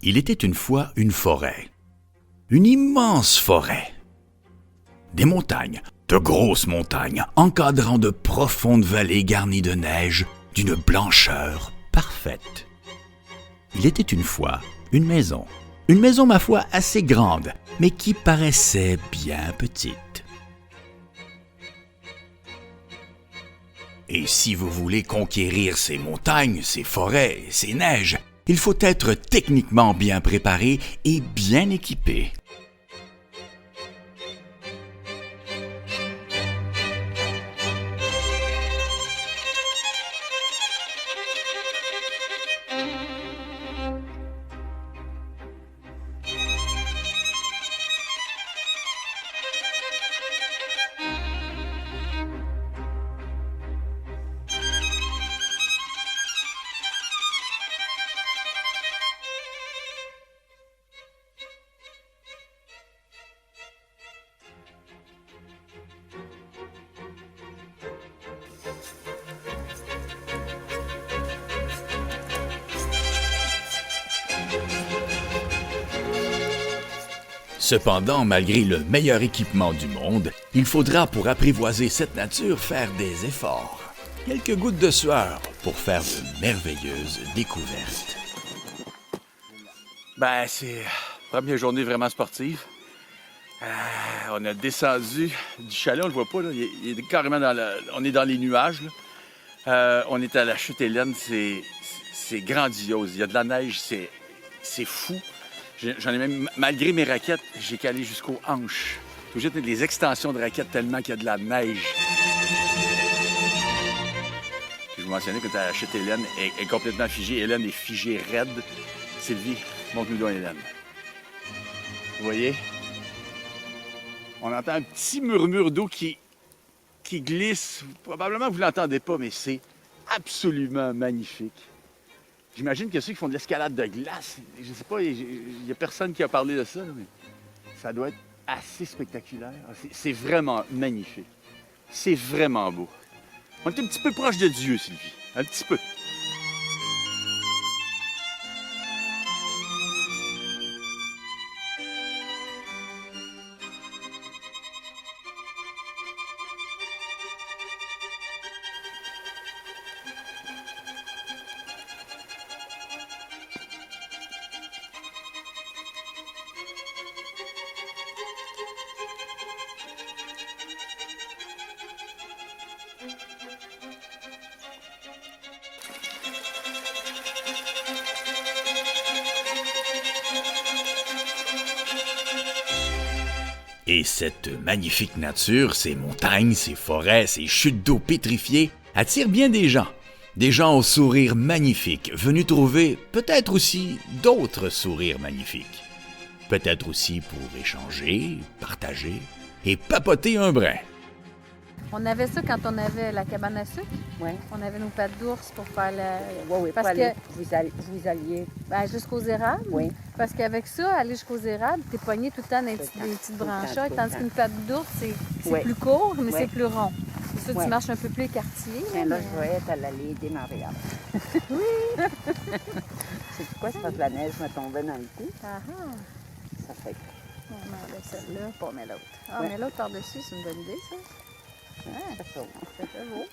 Il était une fois une forêt. Une immense forêt. Des montagnes, de grosses montagnes, encadrant de profondes vallées garnies de neige d'une blancheur parfaite. Il était une fois une maison, ma foi, assez grande, mais qui paraissait bien petite. Et si vous voulez conquérir ces montagnes, ces forêts, ces neiges, il faut être techniquement bien préparé et bien équipé. Cependant, malgré le meilleur équipement du monde, il faudra pour apprivoiser cette nature faire des efforts. Quelques gouttes de sueur pour faire de merveilleuses découvertes. Ben, c'est première journée vraiment sportive. On a descendu du chalet, on le voit pas, là. Il est carrément on est dans les nuages, là. On est à la chute Hélène, c'est grandiose. Il y a de la neige, c'est fou. J'en ai même, malgré mes raquettes, j'ai calé jusqu'aux hanches. J'ai obligé de mettre des extensions de raquettes tellement qu'il y a de la neige. Je vous mentionnais que la chute Hélène est complètement figée. Hélène est figée raide. Sylvie, montre-nous donc Hélène. Vous voyez? On entend un petit murmure d'eau qui glisse. Probablement que vous ne l'entendez pas, mais c'est absolument magnifique. J'imagine que ceux qui font de l'escalade de glace, je ne sais pas, il n'y a personne qui a parlé de ça, là, mais ça doit être assez spectaculaire. C'est vraiment magnifique. C'est vraiment beau. On est un petit peu proche de Dieu, Sylvie. Un petit peu. Et cette magnifique nature, ces montagnes, ces forêts, ces chutes d'eau pétrifiées, attirent bien des gens au sourire magnifique, venus trouver peut-être aussi d'autres sourires magnifiques. Peut-être aussi pour échanger, partager et papoter un brin. On avait ça quand on avait la cabane à sucre. Oui. On avait nos pattes d'ours pour faire la... Oui, Parce pour que- aller, vous alliez. Ben, jusqu'aux érables. Oui. Parce qu'avec ça, aller jusqu'aux érables, t'es pogné tout le temps dans les Tout le temps, petites tout le temps, branchettes, tout le tandis temps. qu'une patte d'ours, c'est Oui. plus court, mais Oui. c'est plus rond. C'est ça, Oui. tu marches un peu plus écartillé. Mais là, je voyais qu'elle allait aider Marianne. Oui! C'est quoi? C'est parce que la neige me tombait dans le cou. Ah ah. Ça fait que... On enlève celle-là, puis on met l'autre. Ah, on Ouais. met l'autre par-dessus, c'est une bonne idée, ça. Ah, c'est ça. c'est très beau.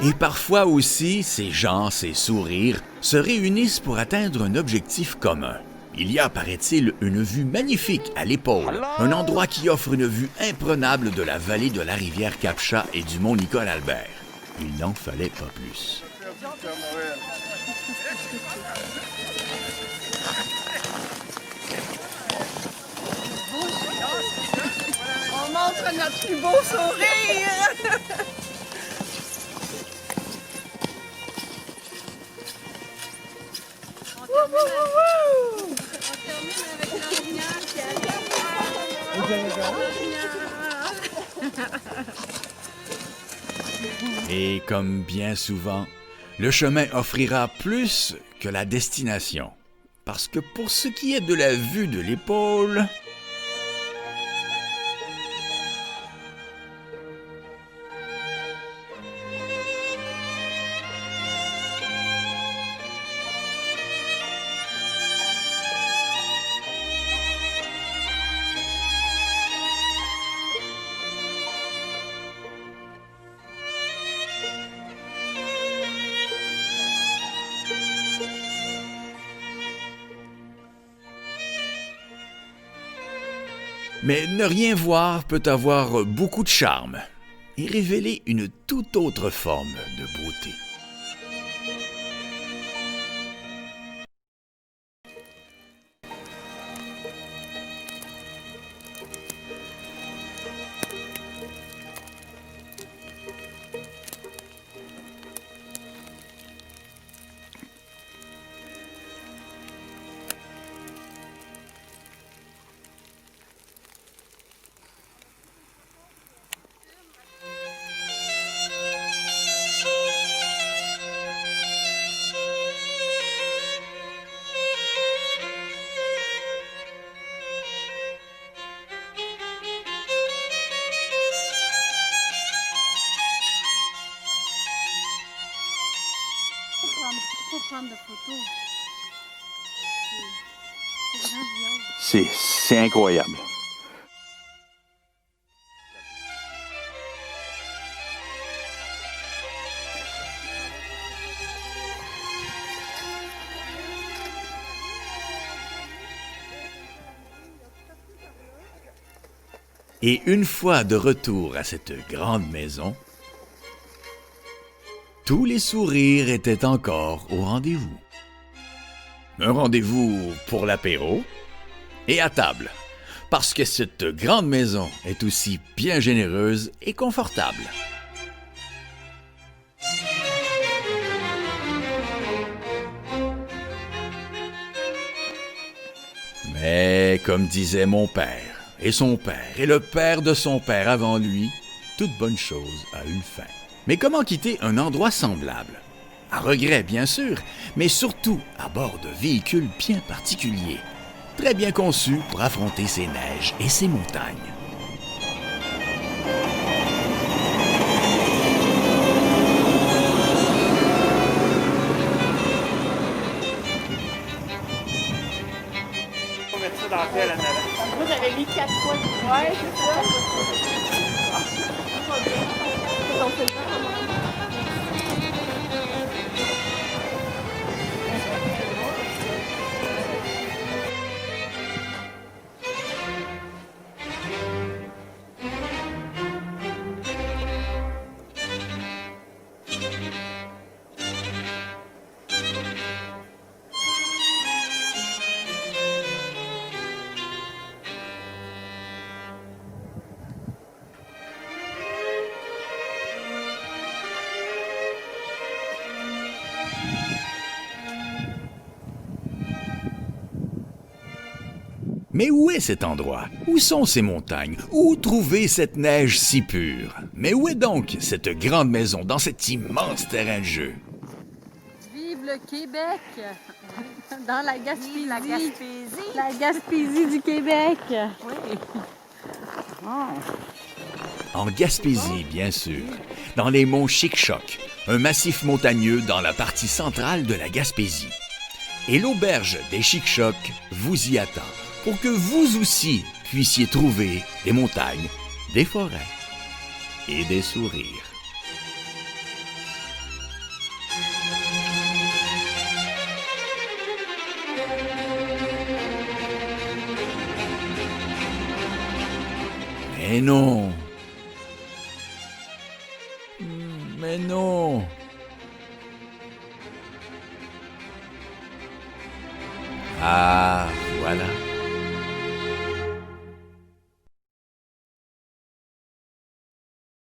Et parfois aussi, ces gens, ces sourires, se réunissent pour atteindre un objectif commun. Il y a, paraît-il, une vue magnifique à l'épaule, un endroit qui offre une vue imprenable de la vallée de la rivière Capcha et du mont Nicole-Albert. Il n'en fallait pas plus. On montre notre plus beau sourire! On termine avec l'orignal qui Et comme bien souvent, le chemin offrira plus que la destination. Parce que pour ce qui est de la vue de l'épaule, Mais ne rien voir peut avoir beaucoup de charme et révéler une toute autre forme de beauté. Faut prendre de photos. C'est grandiose. C'est incroyable. Et une fois de retour à cette grande maison, tous les sourires étaient encore au rendez-vous. Un rendez-vous pour l'apéro et à table, parce que cette grande maison est aussi bien généreuse et confortable. Mais comme disait mon père, et son père, et le père de son père avant lui, toute bonne chose a une fin. Mais comment quitter un endroit semblable? À regret, bien sûr, mais surtout à bord de véhicules bien particuliers, très bien conçus pour affronter ces neiges et ces montagnes. On va mettre ça dans la pelle en avant. Moi, j'avais mis 4 fois. Ouais, c'est ça. On fait le temps. Mais où est cet endroit? Où sont ces montagnes? Où trouver cette neige si pure? Mais où est donc cette grande maison dans cet immense terrain de jeu? Vive le Québec! Dans la Gaspésie. Vive la Gaspésie. La Gaspésie du Québec. Oui. Oh. En Gaspésie, bien sûr, dans les monts Chic-Choc, un massif montagneux dans la partie centrale de la Gaspésie. Et l'auberge des Chic-Chocs vous y attend pour que vous aussi puissiez trouver des montagnes, des forêts et des sourires. Mais non! Mais non! Ah, voilà.